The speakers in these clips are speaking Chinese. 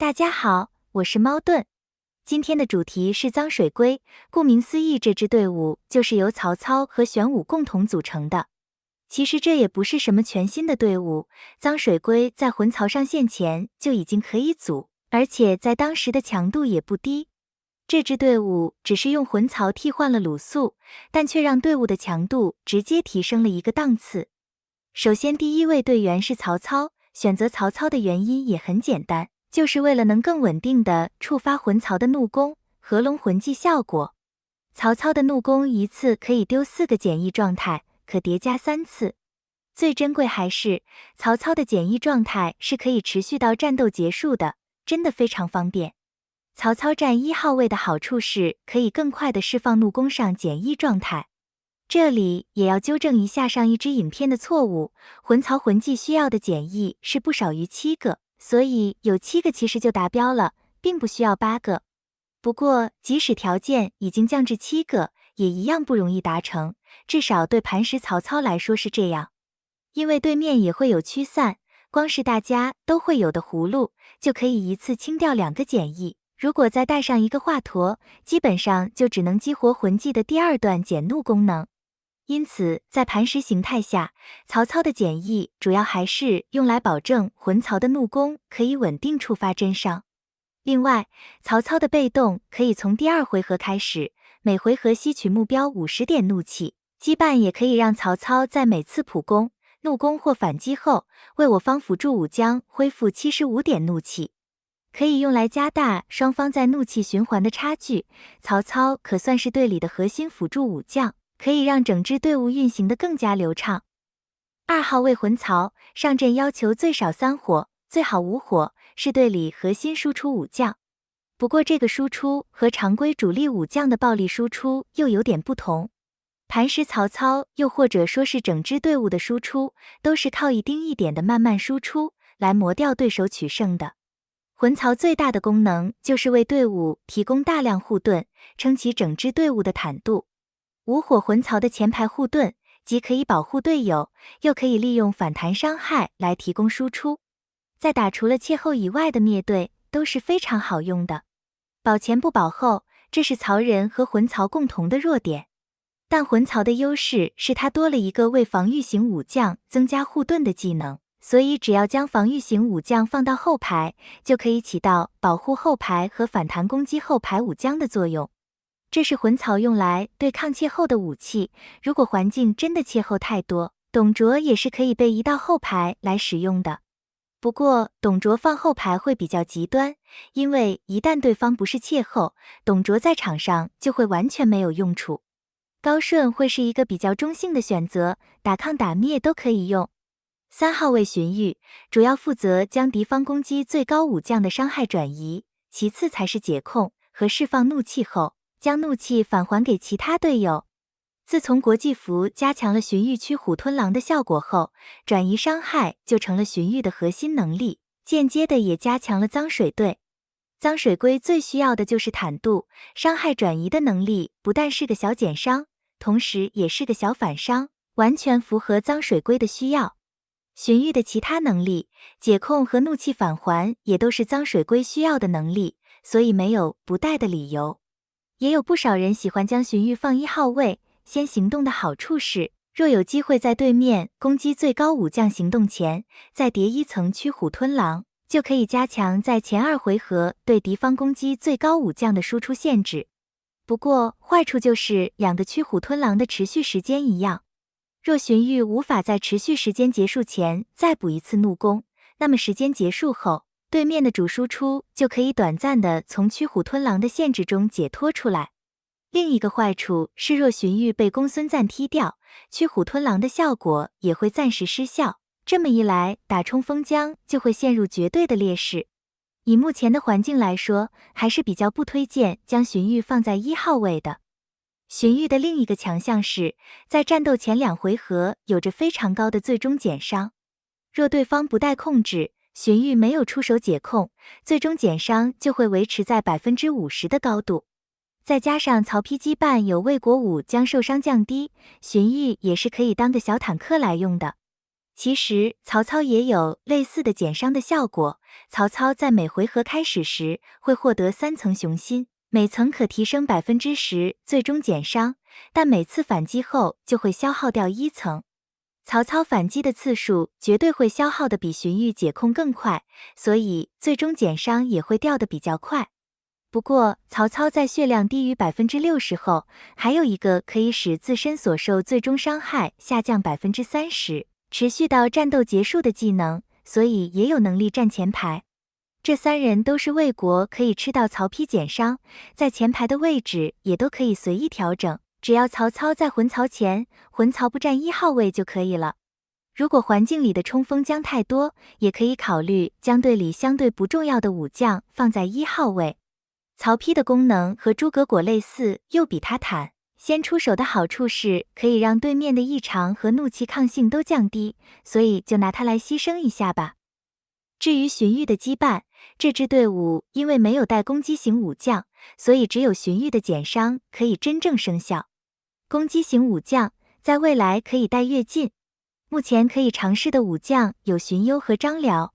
大家好，我是猫盾。今天的主题是脏水龟。顾名思义，这支队伍就是由曹操和玄武共同组成的。其实这也不是什么全新的队伍，脏水龟在魂槽上线前就已经可以组，而且在当时的强度也不低。这支队伍只是用魂槽替换了卤素，但却让队伍的强度直接提升了一个档次。首先，第一位队员是曹操，选择曹操的原因也很简单。就是为了能更稳定地触发魂槽的怒弓，合龙魂技效果。曹操的怒弓一次可以丢4个简易状态，可叠加3次。最珍贵还是曹操的简易状态是可以持续到战斗结束的，真的非常方便。曹操占1号位的好处是可以更快地释放怒弓上简易状态。这里也要纠正一下上一支影片的错误，魂槽魂技需要的简易是不少于7个。所以有7个其实就达标了，并不需要8个。不过即使条件已经降至7个，也一样不容易达成，至少对磐石曹操来说是这样。因为对面也会有驱散，光是大家都会有的葫芦，就可以一次清掉2个简易。如果再带上一个华佗，基本上就只能激活魂技的第2段减怒功能。因此，在磐石形态下，曹操的简易主要还是用来保证魂槽的怒弓可以稳定触发真伤。另外，曹操的被动可以从第2回合开始，每回合吸取目标50点怒气，羁绊也可以让曹操在每次普攻、怒攻或反击后，为我方辅助武将恢复75点怒气。可以用来加大双方在怒气循环的差距，曹操可算是队里的核心辅助武将。可以让整支队伍运行得更加流畅。2号位魂槽上阵要求最少3火，最好5火，是队里核心输出武将。不过这个输出和常规主力武将的暴力输出又有点不同。磐石曹操又或者说是整支队伍的输出，都是靠一丁一点的慢慢输出来磨掉对手取胜的。魂槽最大的功能就是为队伍提供大量护盾，撑起整支队伍的坦度。5火魂槽的前排护盾，既可以保护队友，又可以利用反弹伤害来提供输出。在打除了切后以外的灭队都是非常好用的。保前不保后，这是曹仁和魂槽共同的弱点。但魂槽的优势是它多了一个为防御型武将增加护盾的技能，所以只要将防御型武将放到后排，就可以起到保护后排和反弹攻击后排武将的作用。这是魂槽用来对抗切后的武器，如果环境真的切后太多，董卓也是可以被移到后排来使用的。不过董卓放后排会比较极端，因为一旦对方不是切后，董卓在场上就会完全没有用处。高顺会是一个比较中性的选择，打抗打灭都可以用。3号位荀彧，主要负责将敌方攻击最高武将的伤害转移，其次才是解控和释放怒气后，将怒气返还给其他队友。自从国际服加强了荀彧驱虎吞狼的效果后，转移伤害就成了荀彧的核心能力，间接的也加强了脏水队。脏水龟最需要的就是坦度，伤害转移的能力不但是个小减伤，同时也是个小反伤，完全符合脏水龟的需要。荀彧的其他能力，解控和怒气返还也都是脏水龟需要的能力，所以没有不带的理由。也有不少人喜欢将荀彧放1号位，先行动的好处是，若有机会在对面攻击最高武将行动前，再叠1层驱虎吞狼，就可以加强在前2回合对敌方攻击最高武将的输出限制。不过坏处就是2个驱虎吞狼的持续时间一样，若荀彧无法在持续时间结束前再补1次怒弓，那么时间结束后，对面的主输出就可以短暂的从驱虎吞狼的限制中解脱出来。另一个坏处是，若荀彧被公孙瓒踢掉，驱虎吞狼的效果也会暂时失效，这么一来，打冲锋将就会陷入绝对的劣势。以目前的环境来说，还是比较不推荐将荀彧放在1号位的。荀彧的另一个强项是，在战斗前2回合有着非常高的最终减伤。若对方不带控制，荀彧没有出手解控，最终减伤就会维持在 50% 的高度。再加上曹丕羁绊有魏国武将受伤降低，荀彧也是可以当个小坦克来用的。其实曹操也有类似的减伤的效果。曹操在每回合开始时会获得3层雄心，每层可提升10%，最终减伤，但每次反击后就会消耗掉1层。曹操反击的次数绝对会消耗的比荀彧解控更快，所以最终减伤也会掉得比较快。不过，曹操在血量低于60%后，还有一个可以使自身所受最终伤害下降30%，持续到战斗结束的技能，所以也有能力占前排。这3人都是魏国可以吃到曹丕减伤，在前排的位置也都可以随意调整，只要曹操在魂槽前，魂槽不占1号位就可以了。如果环境里的冲锋将太多，也可以考虑将队里相对不重要的武将放在1号位。曹丕的功能和诸葛恪类似，又比他坦。先出手的好处是可以让对面的异常和怒气抗性都降低，所以就拿它来牺牲一下吧。至于荀彧的羁绊，这支队伍因为没有带攻击型武将，所以只有荀彧的减伤可以真正生效。攻击型武将在未来可以带跃进，目前可以尝试的武将有荀攸和张辽。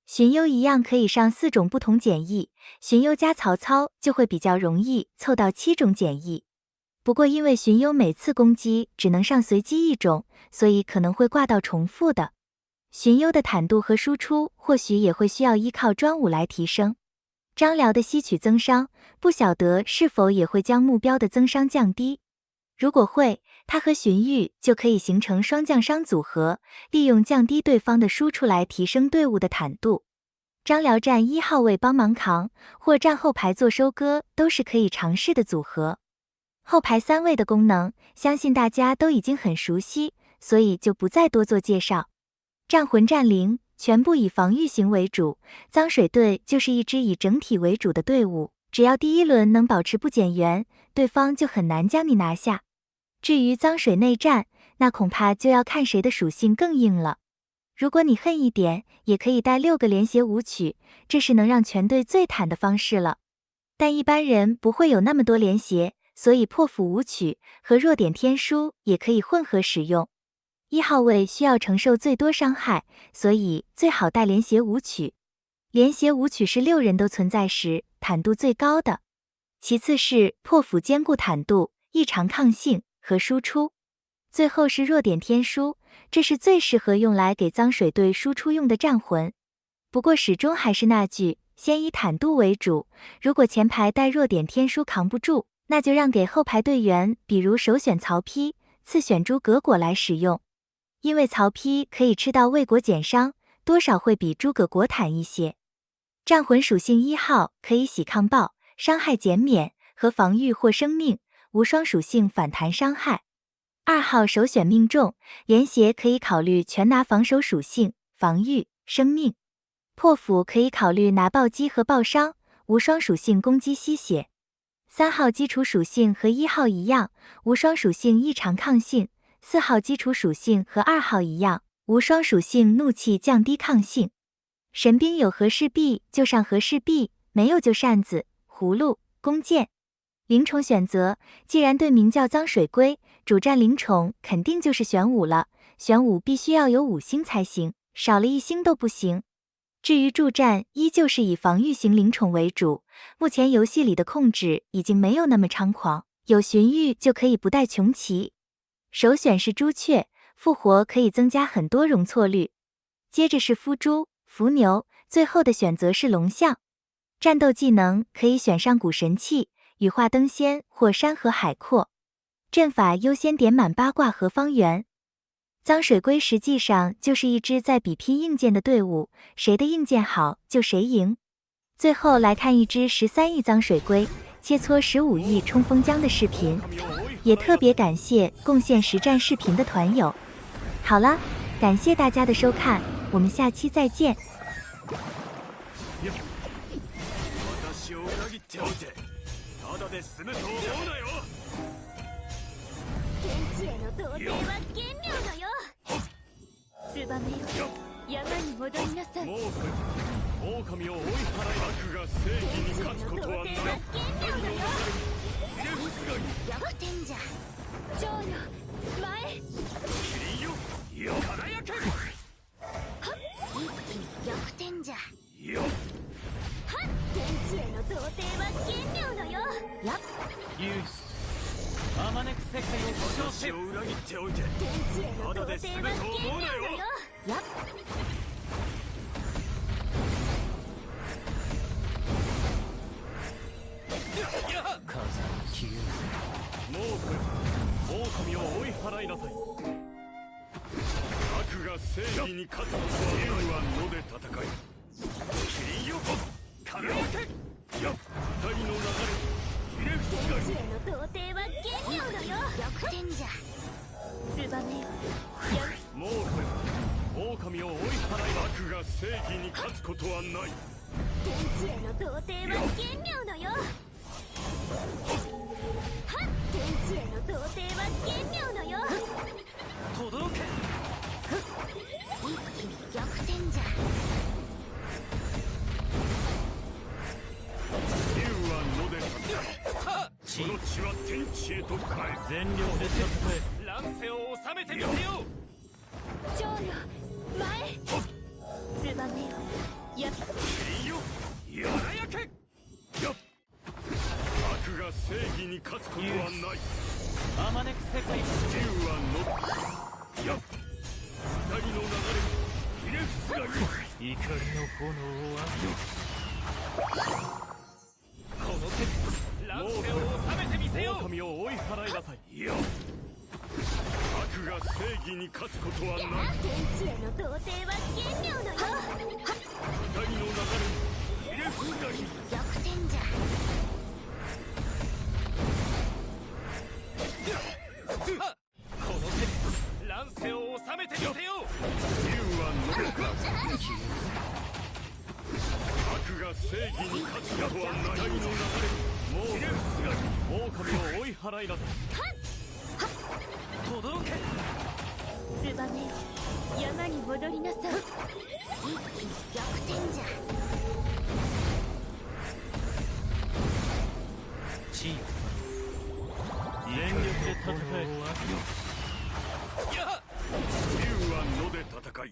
荀攸一样可以上4种不同减役，荀攸加曹操就会比较容易凑到7种减役。不过因为荀攸每次攻击只能上随机1种，所以可能会挂到重复的。荀攸的坦度和输出或许也会需要依靠专武来提升。张辽的吸取增伤，不晓得是否也会将目标的增伤降低。如果会，他和荀彧就可以形成双降伤组合，利用降低对方的输出来提升队伍的坦度。张辽站1号位帮忙扛，或站后排做收割，都是可以尝试的组合。后排3位的功能，相信大家都已经很熟悉，所以就不再多做介绍。战魂战灵全部以防御型为主，脏水队就是一支以整体为主的队伍，只要第1轮能保持不减员，对方就很难将你拿下。至于脏水内战，那恐怕就要看谁的属性更硬了。如果你恨一点，也可以带6个连携舞曲，这是能让全队最坦的方式了。但一般人不会有那么多连携，所以破釜舞曲和弱点天书也可以混合使用。1号位需要承受最多伤害，所以最好带连携舞曲。连携舞曲是6人都存在时坦度最高的，其次是破釜兼顾坦度、异常抗性和输出，最后是弱点天书，这是最适合用来给脏水队输出用的战魂。不过始终还是那句，先以坦度为主，如果前排带弱点天书扛不住，那就让给后排队员，比如首选曹丕，次选诸葛恪来使用。因为曹丕可以吃到魏国减伤，多少会比诸葛恪坦一些。战魂属性1号可以洗抗爆，伤害减免和防御或生命，无双属性反弹伤害。2号首选命中，连携可以考虑全拿防守属性，防御、生命。破釜可以考虑拿暴击和爆伤，无双属性攻击吸血。3号基础属性和1号一样，无双属性异常抗性。4号基础属性和2号一样，无双属性怒气降低抗性。神兵有和氏璧就上和氏璧，没有就扇子、葫芦、弓箭。灵宠选择，既然队名叫脏水龟，主战灵宠肯定就是玄武了。玄武必须要有5星才行，少了1星都不行。至于助战，依旧是以防御型灵宠为主。目前游戏里的控制已经没有那么猖狂，有荀彧就可以不带穷奇。首选是朱雀，复活可以增加很多容错率。接着是伏猪、伏牛，最后的选择是龙象。战斗技能可以选上古神器、羽化登仙或山河海阔。阵法优先点满八卦和方圆。脏水龟实际上就是一支在比拼硬件的队伍，谁的硬件好就谁赢。最后来看一支13亿脏水龟切磋15亿冲锋浆的视频，也特别感谢贡献实战视频的团友。好了，感谢大家的收看，我们下期再见。ツバメよ、山に戻りなさい。狼を追い払い、悪が正義に勝つことはない。天じゃ。長よ、前。キリンよ、輝け。世界を保証し私を裏切っておいて天地への童貞は奇妙のよ。やっ風消えもうこれ狼を追い払いなさい。悪が正義に勝つことは竜は野で戦いキリンよ神分けよ二人の流れ入れ口が天地への童貞は奇妙のよ。逆転じゃ。ツバメよ。もうこれ狼を追い払い悪が正義に勝つことはない。天地への童貞は奇妙のよ。はっ天地への童貞は奇妙のよ。届け一気に逆転じゃ。竜は野で戦いその血は天地へと変え全力で戦え乱世を収めてみせよう。蝶よ前。ツバメよ。やっキリンよ輝けよ悪が正義に勝つことはない。あまねく世界竜は野よ二人の流れ入れ口がいい。怒りの炎はこの手乱世を収めてみせよう。狼を追い払いなさい。よ悪が正義に勝つことはない。天地への童貞は奇妙のよ。二人の流れ入れ口がいい。逆転じゃ。この手乱世を収めてみせよう。竜は野で悪が正義に勝つことはない。二人の流れもう入れ口がいい。狼を追い払いなさい。届けツバメよ山に戻りなさい。一気に逆転じゃ。地位全力で戦え竜は野で戦い